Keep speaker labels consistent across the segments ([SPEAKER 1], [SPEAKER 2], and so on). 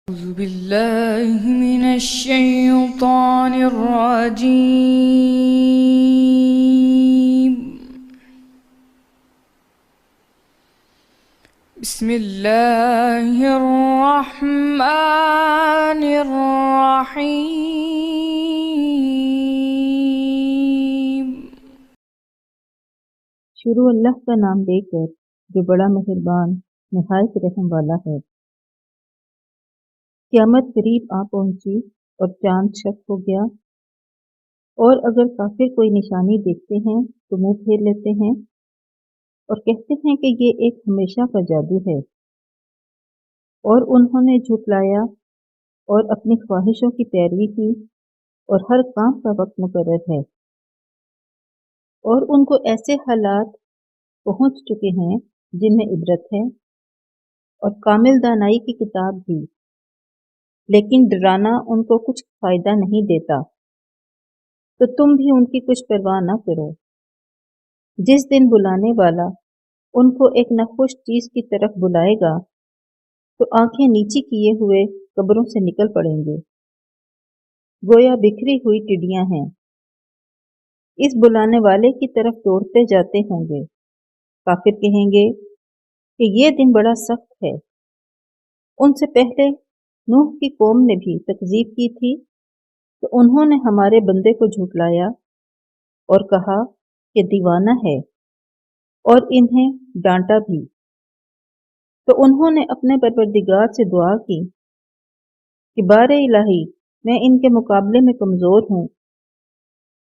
[SPEAKER 1] أعوذ بالله من الشيطان الرجيم. بسم الله الرحمن الرحيم.
[SPEAKER 2] شروع اللہ کا نام لے کر جو بڑا مہربان نہایت رحم والا ہے۔ قیامت قریب آ پہنچی اور چاند شق ہو گیا، اور اگر کافر کوئی نشانی دیکھتے ہیں تو منہ پھیر لیتے ہیں اور کہتے ہیں کہ یہ ایک ہمیشہ کا جادو ہے، اور انہوں نے جھٹلایا اور اپنی خواہشوں کی پیروی کی، اور ہر کام کا وقت مقرر ہے، اور ان کو ایسے حالات پہنچ چکے ہیں جن میں عبرت ہے، اور کامل دانائی کی کتاب بھی، لیکن ڈرانا ان کو کچھ فائدہ نہیں دیتا، تو تم بھی ان کی کچھ پرواہ نہ کرو۔ جس دن بلانے والا ان کو ایک ناخوش چیز کی طرف بلائے گا تو آنکھیں نیچی کیے ہوئے قبروں سے نکل پڑیں گے، گویا بکھری ہوئی ٹڈیاں ہیں۔ اس بلانے والے کی طرف دوڑتے جاتے ہوں گے۔ کافر کہیں گے کہ یہ دن بڑا سخت ہے۔ ان سے پہلے نوح کی قوم نے بھی تکذیب کی تھی، تو انہوں نے ہمارے بندے کو جھٹلایا اور کہا کہ دیوانہ ہے، اور انہیں ڈانٹا بھی۔ تو انہوں نے اپنے پروردگار سے دعا کی کہ بار الہی، میں ان کے مقابلے میں کمزور ہوں،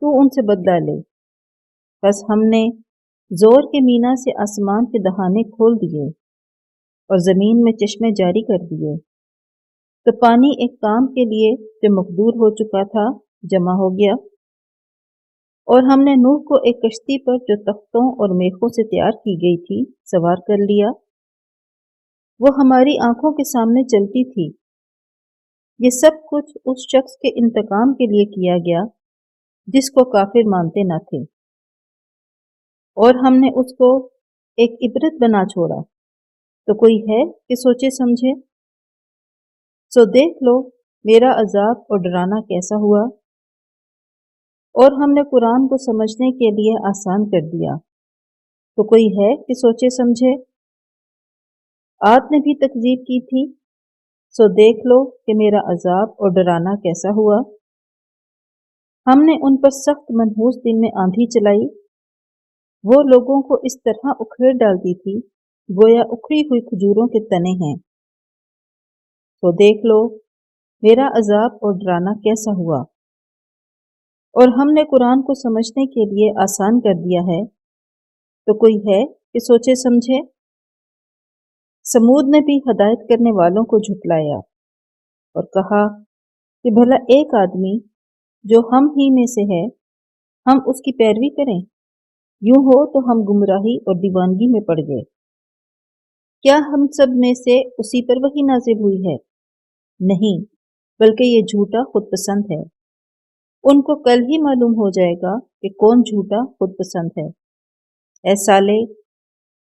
[SPEAKER 2] تو ان سے بدلہ لے۔ بس ہم نے زور کے مینا سے آسمان کے دہانے کھول دیے اور زمین میں چشمے جاری کر دیے، تو پانی ایک کام کے لیے جو مقدور ہو چکا تھا جمع ہو گیا، اور ہم نے نوح کو ایک کشتی پر جو تختوں اور میخوں سے تیار کی گئی تھی سوار کر لیا۔ وہ ہماری آنکھوں کے سامنے چلتی تھی۔ یہ سب کچھ اس شخص کے انتقام کے لیے کیا گیا جس کو کافر مانتے نہ تھے، اور ہم نے اس کو ایک عبرت بنا چھوڑا۔ تو کوئی ہے کہ سوچے سمجھے؟ سو دیکھ لو میرا عذاب اور ڈرانا کیسا ہوا، اور ہم نے قرآن کو سمجھنے کے لیے آسان کر دیا۔ تو کوئی ہے کہ سوچے سمجھے؟ عاد نے بھی تکذیب کی تھی، سو دیکھ لو کہ میرا عذاب اور ڈرانا کیسا ہوا۔ ہم نے ان پر سخت منحوس دن میں آندھی چلائی، وہ لوگوں کو اس طرح اکھیڑ ڈالتی تھی گویا اکھڑی ہوئی کھجوروں کے تنے ہیں۔ تو دیکھ لو میرا عذاب اور ڈرانا کیسا ہوا۔ اور ہم نے قرآن کو سمجھنے کے لیے آسان کر دیا ہے۔ تو کوئی ہے کہ سوچے سمجھے؟ سمود نے بھی ہدایت کرنے والوں کو جھٹلایا اور کہا کہ بھلا ایک آدمی جو ہم ہی میں سے ہے، ہم اس کی پیروی کریں؟ یوں ہو تو ہم گمراہی اور دیوانگی میں پڑ گئے۔ کیا ہم سب میں سے اسی پر وحی نازل ہوئی ہے؟ نہیں، بلکہ یہ جھوٹا خود پسند ہے۔ ان کو کل ہی معلوم ہو جائے گا کہ کون جھوٹا خود پسند ہے۔ اے سالے،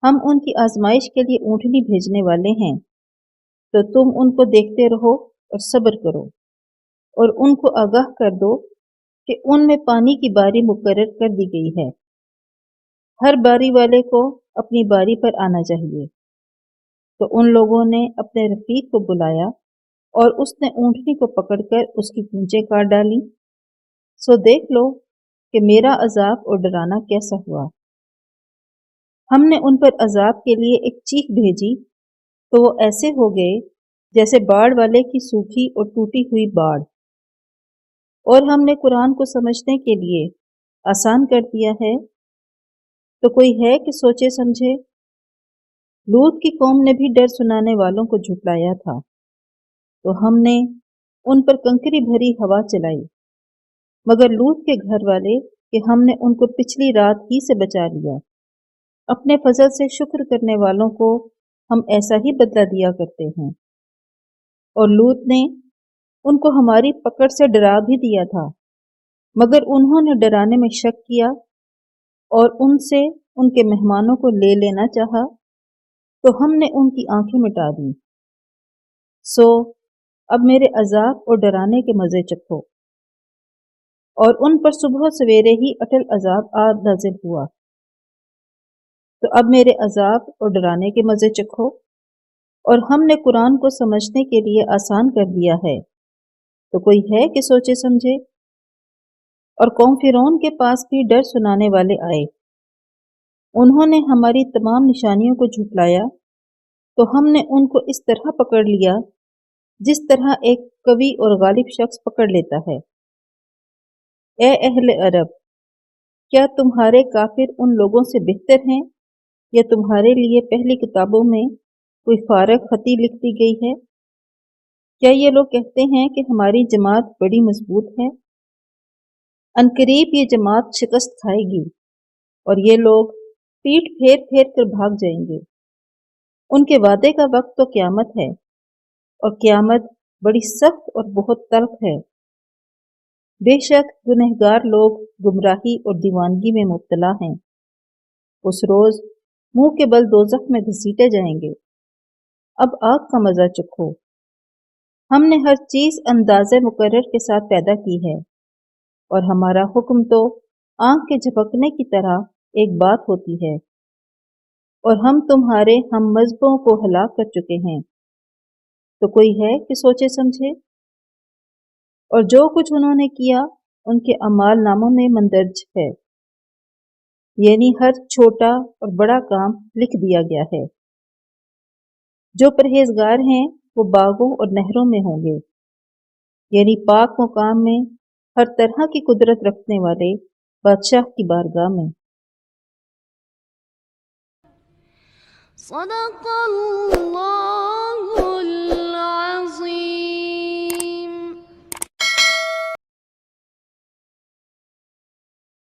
[SPEAKER 2] ہم ان کی آزمائش کے لیے اونٹنی بھیجنے والے ہیں، تو تم ان کو دیکھتے رہو اور صبر کرو، اور ان کو آگاہ کر دو کہ ان میں پانی کی باری مقرر کر دی گئی ہے۔ ہر باری والے کو اپنی باری پر آنا چاہیے۔ تو ان لوگوں نے اپنے رفیق کو بلایا، اور اس نے اونٹنی کو پکڑ کر اس کی پونچھیں کاٹ ڈالی۔ سو دیکھ لو کہ میرا عذاب اور ڈرانا کیسا ہوا۔ ہم نے ان پر عذاب کے لیے ایک چیخ بھیجی، تو وہ ایسے ہو گئے جیسے باڑ والے کی سوکھی اور ٹوٹی ہوئی باڑ۔ اور ہم نے قرآن کو سمجھنے کے لیے آسان کر دیا ہے۔ تو کوئی ہے کہ سوچے سمجھے؟ لوط کی قوم نے بھی ڈر سنانے والوں کو جھٹلایا تھا، تو ہم نے ان پر کنکری بھری ہوا چلائی، مگر لوط کے گھر والے کہ ہم نے ان کو پچھلی رات ہی سے بچا لیا۔ اپنے فضل سے شکر کرنے والوں کو ہم ایسا ہی بدلہ دیا کرتے ہیں۔ اور لوط نے ان کو ہماری پکڑ سے ڈرا بھی دیا تھا، مگر انہوں نے ڈرانے میں شک کیا اور ان سے ان کے مہمانوں کو لے لینا چاہا، تو ہم نے ان کی آنکھیں مٹا دیں۔ سو اب میرے عذاب اور ڈرانے کے مزے چکھو۔ اور ان پر صبح سویرے ہی اٹل عذاب آ نازل ہوا، تو اب میرے عذاب اور ڈرانے کے مزے چکھو۔ اور ہم نے قرآن کو سمجھنے کے لیے آسان کر دیا ہے، تو کوئی ہے کہ سوچے سمجھے؟ اور قوم فرعون کے پاس بھی ڈر سنانے والے آئے، انہوں نے ہماری تمام نشانیوں کو جھٹلایا، تو ہم نے ان کو اس طرح پکڑ لیا جس طرح ایک قوی اور غالب شخص پکڑ لیتا ہے۔ اے اہل عرب، کیا تمہارے کافر ان لوگوں سے بہتر ہیں، یا تمہارے لیے پہلی کتابوں میں کوئی فارغ خطی لکھ دی گئی ہے؟ کیا یہ لوگ کہتے ہیں کہ ہماری جماعت بڑی مضبوط ہے؟ عنقریب یہ جماعت شکست کھائے گی، اور یہ لوگ پیٹھ پھیر پھیر کر بھاگ جائیں گے۔ ان کے وعدے کا وقت تو قیامت ہے، اور قیامت بڑی سخت اور بہت تلخ ہے۔ بے شک گنہگار لوگ گمراہی اور دیوانگی میں مبتلا ہیں، اس روز منہ کے بل دوزخ میں گھسیٹے جائیں گے۔ اب آگ کا مزہ چکھو۔ ہم نے ہر چیز اندازے مقرر کے ساتھ پیدا کی ہے، اور ہمارا حکم تو آنکھ کے جھپکنے کی طرح ایک بات ہوتی ہے، اور ہم تمہارے ہم مذہبوں کو ہلاک کر چکے ہیں، تو کوئی ہے کہ سوچے سمجھے؟ اور جو کچھ انہوں نے کیا ان کے اعمال ناموں میں مندرج ہے، یعنی ہر چھوٹا اور بڑا کام لکھ دیا گیا ہے۔ جو پرہیزگار ہیں وہ باغوں اور نہروں میں ہوں گے، یعنی پاک مقام میں ہر طرح کی قدرت رکھنے والے بادشاہ کی بارگاہ میں۔
[SPEAKER 3] صدق اللہ